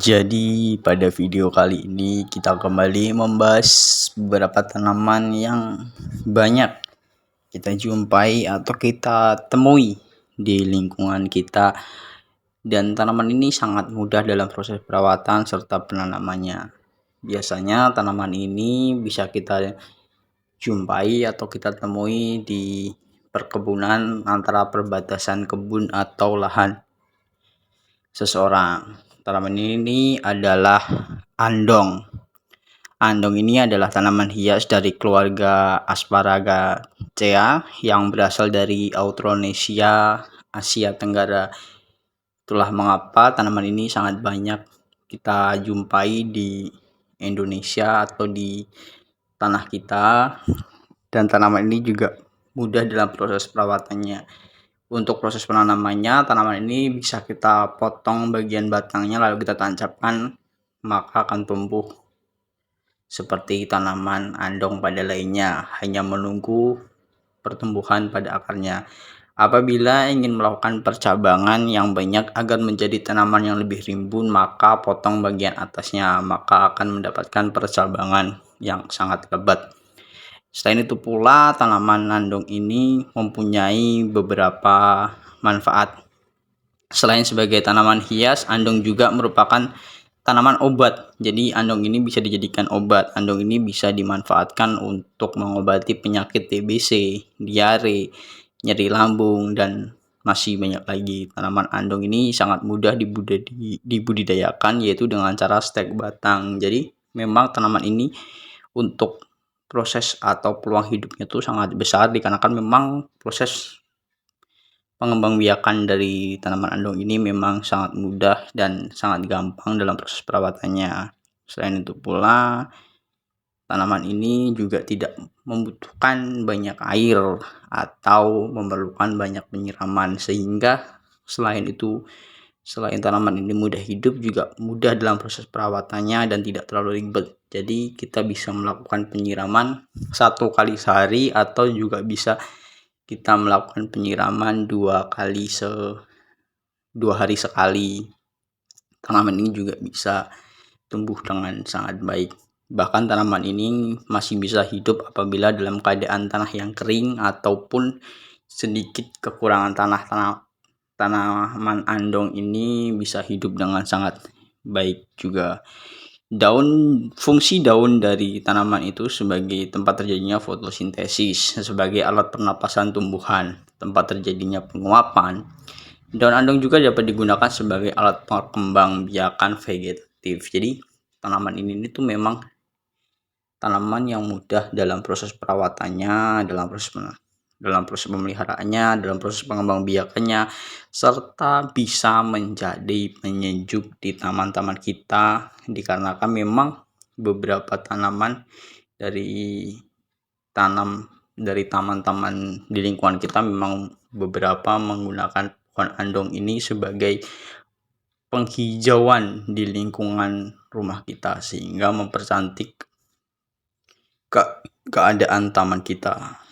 Jadi pada video kali ini kita kembali membahas beberapa tanaman yang banyak kita jumpai atau kita temui di lingkungan kita, dan tanaman ini sangat mudah dalam proses perawatan serta penanamannya. Biasanya tanaman ini bisa kita jumpai atau kita temui di perkebunan antara perbatasan kebun atau lahan seseorang. Tanaman ini adalah andong. Andong ini adalah tanaman hias dari keluarga Asparagaceae yang berasal dari Australasia, Asia Tenggara. Itulah mengapa tanaman ini sangat banyak kita jumpai di Indonesia atau di tanah kita, dan tanaman ini juga mudah dalam proses perawatannya. Untuk proses penanamannya, tanaman ini bisa kita potong bagian batangnya lalu kita tancapkan, maka akan tumbuh seperti tanaman andong pada lainnya, hanya menunggu pertumbuhan pada akarnya. Apabila ingin melakukan percabangan yang banyak agar menjadi tanaman yang lebih rimbun, maka potong bagian atasnya, maka akan mendapatkan percabangan yang sangat lebat. Selain itu pula, tanaman andong ini mempunyai beberapa manfaat. Selain sebagai tanaman hias, andong juga merupakan tanaman obat. Jadi andong ini bisa dijadikan obat. Andong ini bisa dimanfaatkan untuk mengobati penyakit TBC, diare, nyeri lambung, dan masih banyak lagi. Tanaman andong ini sangat mudah dibudidayakan, yaitu dengan cara stek batang. Jadi memang tanaman ini untuk proses atau peluang hidupnya itu sangat besar, dikarenakan memang proses pengembangbiakan dari tanaman andong ini memang sangat mudah dan sangat gampang dalam proses perawatannya. Selain itu pula, tanaman ini juga tidak membutuhkan banyak air atau memerlukan banyak penyiraman, sehingga selain tanaman ini mudah hidup, juga mudah dalam proses perawatannya dan tidak terlalu ribet. Jadi kita bisa melakukan penyiraman 1 kali sehari, atau juga bisa kita melakukan penyiraman 2 hari sekali. Tanaman ini juga bisa tumbuh dengan sangat baik. Bahkan tanaman ini masih bisa hidup apabila dalam keadaan tanah yang kering ataupun sedikit kekurangan tanah. Tanaman andong ini bisa hidup dengan sangat baik juga. Fungsi daun dari tanaman itu sebagai tempat terjadinya fotosintesis, sebagai alat pernapasan tumbuhan, tempat terjadinya penguapan. Daun andong juga dapat digunakan sebagai alat perkembangbiakan vegetatif. Jadi tanaman ini tuh memang tanaman yang mudah dalam proses perawatannya, dalam proses pemeliharaannya, dalam proses pengembangbiakannya, serta bisa menjadi penyejuk di taman-taman kita, dikarenakan memang beberapa tanaman dari taman-taman di lingkungan kita memang beberapa menggunakan pohon andong ini sebagai penghijauan di lingkungan rumah kita, sehingga mempercantik keadaan taman kita.